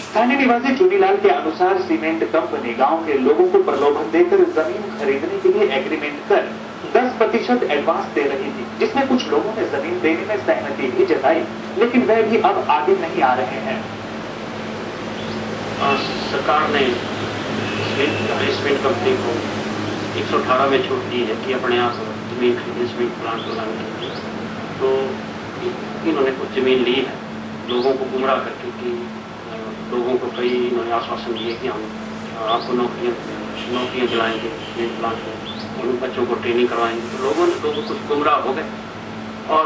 स्थानीय निवासी चुनीलाल के अनुसार सीमेंट कंपनी गांव के लोगों को प्रलोभन देकर जमीन खरीदने के लिए एग्रीमेंट कर 10% एडवांस दे रही थी, जिसमें कुछ लोगों ने जमीन देने में सहमति भी जताई, लेकिन वह भी अब आगे नहीं आ रहे हैं। सरकार ने सीमेंट कंपनी को 118 में छूट दी है कि अपने आप जमीन खरीदे सीमेंट प्लांट लगाने के लिए। तो इन्होंने कुछ जमीन ली है लोगों को गुमराह करके कि लोगों को कई इन्होंने आश्वासन दिए कि हम आपको नौकरियां दिलाएंगे सीमेंट प्लांट में, उन बच्चों को ट्रेनिंग करवाएंगे। तो लोगों कुछ गुमराह हो गए और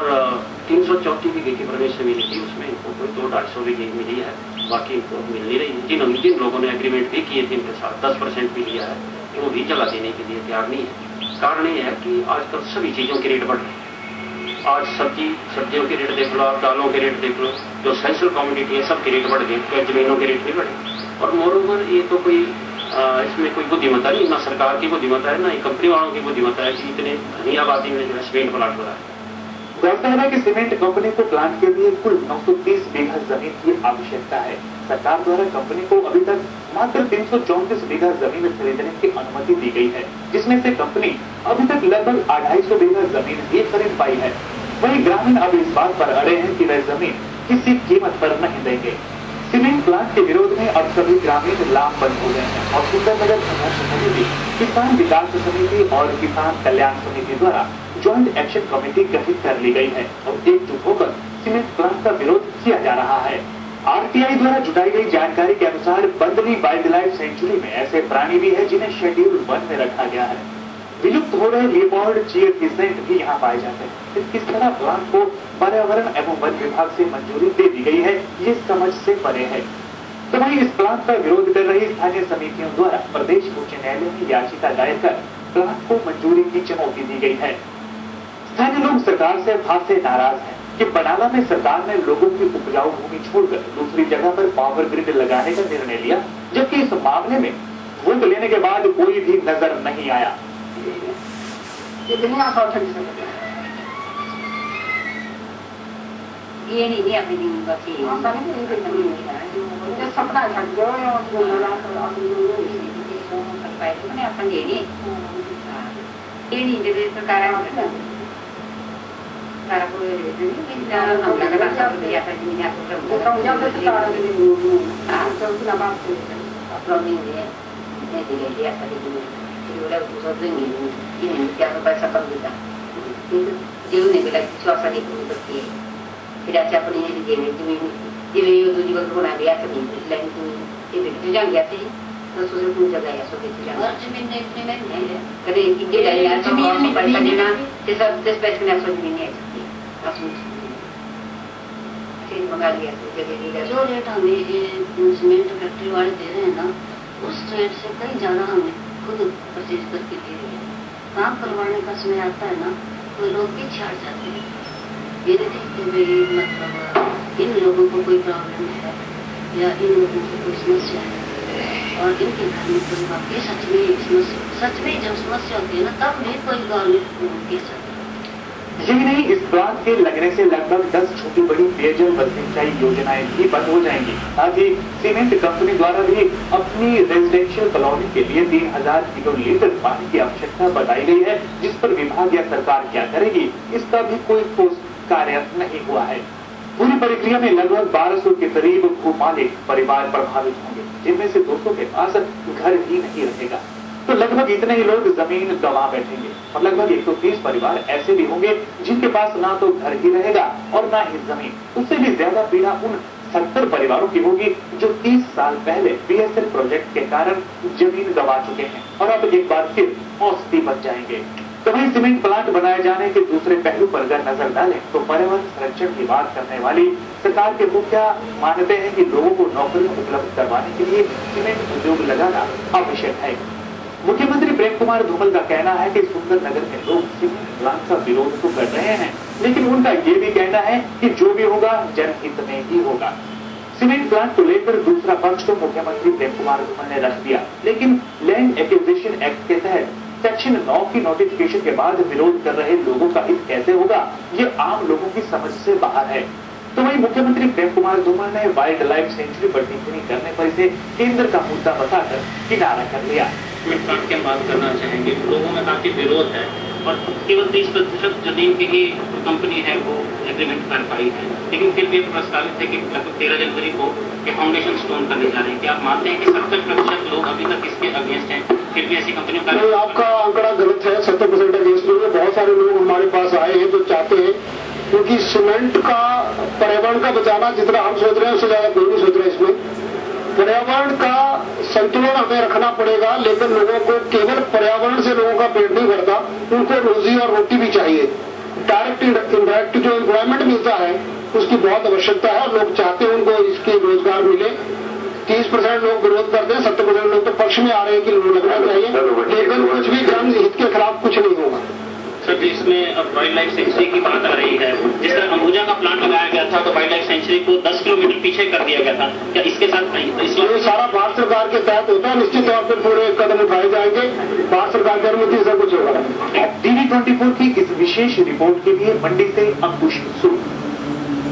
334 बीघे की परमिशन मिली थी, उसमें इनको कोई 200-250 बीघे मिली है, बाकी इनको मिल नहीं रही। जिन लोगों ने एग्रीमेंट भी किए थे इनके साथ 10% भी लिया है, वो भी जगह देने के लिए तैयार नहीं है। कारण ये है कि आजकल सभी चीज़ों के रेट बढ़ रहे हैं। आज सब्जियों के रेट देख लो, आप दालों के रेट देख लो, जो एसेंशियल कमोडिटी है सब के रेट बढ़ गए, तो जमीनों के रेट नहीं बढ़े। और मोरओवर ये तो कोई इसमें कोई बुद्धिमत्ता नहीं, ना सरकार की बुद्धिमत्ता है, ना ही कंपनी वालों की बुद्धिमत्ता है कि इतने धनी आबादी में जो है सीमेंट प्लांट हो रहा है। गौरतलब है कि सीमेंट कंपनी को प्लांट के लिए कुल 930 बीघा जमीन की आवश्यकता है। सरकार द्वारा कंपनी को अभी तक मात्र 334 बीघा जमीन खरीदने की अनुमति दी गई है, जिसमें से कंपनी अभी तक लगभग 250 बीघा जमीन ही खरीद पाई है। वहीं ग्रामीण अब इस बात पर अड़े हैं कि वह जमीन किसी कीमत पर नहीं देंगे। सीमेंट प्लांट के विरोध में अब सभी ग्रामीण लामबंद हो गए हैं और सुंदरनगर संघर्ष समिति, किसान विकास समिति और किसान कल्याण समिति द्वारा ज्वाइंट एक्शन कमेटी गठित कर ली गई है और एकजुट होकर सीमेंट प्लांट का विरोध किया जा रहा है। आरटीआई द्वारा जुटाई गई जानकारी के अनुसार बंदनी वाइल्ड लाइफ सेंचुरी में ऐसे प्राणी भी है जिन्हें शेड्यूल 1 में रखा गया है। विलुप्त हो रहे लियोपार्ड चीर फिसेंट भी यहाँ पाए जाते हैं। किस तरह प्लांट को पर्यावरण एवं वन विभाग से मंजूरी दे दी गई है, ये समझ से परे है। तो वहीं इस प्लांट का विरोध कर रही स्थानीय समितियों द्वारा प्रदेश उच्च न्यायालय में याचिका दायर कर प्लांट को मंजूरी की चुनौती दी गई है। स्थानीय लोग सरकार से खासे नाराज हैं कि बनाला में सरकार ने लोगों की उपजाऊ भूमि छोड़कर दूसरी जगह पर पावर ग्रिड लगाने का निर्णय लिया, जबकि इस मामले में वोट लेने के बाद कोई भी नजर नहीं आया। ये नहीं अपनी सपना अपन ये नहीं सरकार tidak siapa ni dia dia tu juga kena biasa ni lain tu itu jangan biasa तो सोचो तुम जगह या सोचे तुझे और जमीन ने इतने में नहीं है कभी इंडिया जाए जमीन में पड़ी ना ये सब 10 पैसे में सोच नहीं है असली फिर मंगा लिया तो जगह लिया जो रेट हमें ये सीमेंट फैक्ट्री वाले दे रहे हैं ना उस रेट से कहीं ज्यादा हमें खुद परचेज करके दे रहे हैं। काम करवाने का समय आता है ना तो लोग भी छाड़ जाते हैं, ये देखते हुए मतलब इन लोगों को कोई प्रॉब्लम है या इन लोगों को कोई समस्या है और इनके घर में कोई वाकई सच में जब समस्या होती है ना तब भी कोई गवर्नमेंट के साथ। यही नहीं, इस प्लांट के लगने से लगभग 10 छोटी बड़ी पेयजल व सिंचाई योजनाएं भी बंद हो जाएंगी। साथ ही सीमेंट कंपनी द्वारा भी अपनी रेजिडेंशियल कॉलोनी के लिए 3000 किलोलीटर पानी की आवश्यकता बताई गई है, जिस पर विभाग या सरकार क्या करेगी इसका भी कोई ठोस कार्य नहीं हुआ है। पूरी प्रक्रिया में लगभग 1200 के करीब भूमालिक परिवार प्रभावित होंगे, जिनमें से 200 के पास घर ही नहीं रहेगा। तो लगभग इतने ही लोग जमीन गंवा बैठेंगे और लगभग 130 परिवार ऐसे भी होंगे जिनके पास ना तो घर ही रहेगा और ना ही जमीन। उससे भी ज्यादा पीड़ा उन 70 परिवारों की होगी जो 30 साल पहले बीएसएल प्रोजेक्ट के कारण जमीन गंवा चुके हैं और अब एक बार फिर औसती बन जाएंगे। तो वहीं सीमेंट प्लांट बनाए जाने के दूसरे पहलू पर अगर नजर डालें तो पर्यावरण संरक्षण की बात करने वाली सरकार के मुखिया मानते हैं कि लोगों को नौकरियां उपलब्ध करवाने के लिए सीमेंट उद्योग लगाना आवश्यक है। मुख्यमंत्री प्रेम कुमार धूमल का कहना है कि सुंदरनगर में लोग सीमेंट प्लांट का विरोध तो कर रहे हैं, लेकिन उनका ये भी कहना है कि जो भी होगा जनहित में ही होगा। सीमेंट प्लांट को लेकर दूसरा पक्ष तो मुख्यमंत्री प्रेम कुमार धूमल ने रख दिया, लेकिन लैंड एक्विजिशन एक्ट के तहत सेक्शन 9 की नोटिफिकेशन के बाद विरोध कर रहे लोगों का हित कैसे होगा, ये आम लोगों की समझ से बाहर है। तो वहीं मुख्यमंत्री प्रेम कुमार धूमल ने वाइल्ड लाइफ सेंचुरी पर टिप्पणी करने पर इसे केंद्र का मुद्दा बताकर किनारा कर लिया। फ्लिपकार्ट की हम बात करना चाहेंगे, लोगों में काफी विरोध है और केवल 30% जमीन की ही कंपनी है वो एग्रीमेंट कर पाई है, लेकिन फिर भी प्रस्तावित है कि लगभग 13 जनवरी को फाउंडेशन स्टोन करने जा रहे हैं। क्या आप मानते हैं कि 70% लोग अभी तक इसके अगेंस्ट हैं, फिर भी ऐसी कंपनियों का? आपका आंकड़ा गलत है। 70% अगेंस्ट लोग, बहुत सारे लोग हमारे पास आए हैं जो चाहते हैं, क्योंकि सीमेंट का पर्यावरण का बचाना जितना हम सोच रहे हैं उससे ज्यादा कोई नहीं सोच रहे। इसमें पर्यावरण का संतुलन हमें रखना पड़ेगा, लेकिन लोगों को केवल पर्यावरण से लोगों का पेट नहीं भरता, उनको रोजी और रोटी भी चाहिए। डायरेक्ट इनडायरेक्ट जो एम्प्लॉयमेंट मिलता है उसकी बहुत आवश्यकता है और लोग चाहते हैं उनको इसके रोजगार मिले। 30% लोग विरोध करते हैं, 70% लोग तो पक्ष में आ रहे हैं कि लगना चाहिए, लेकिन कुछ भी जन हित के खिलाफ कुछ नहीं होगा। सर, इसमें अब वाइल्ड लाइफ सेंचुरी की बात आ रही है। जिस तरह अंबुजा का प्लांट लगाया गया था तो वाइल्ड लाइफ सेंचुरी को 10 किलोमीटर पीछे कर दिया गया था, क्या इसके साथ ये सारा भारत सरकार के तहत होता है। निश्चित तौर पर पूरे कदम उठाए जाएंगे, भारत सरकार की अनुमति से कुछ होगा। TV24 की इस विशेष रिपोर्ट के लिए मंडी से अंकुश सूद।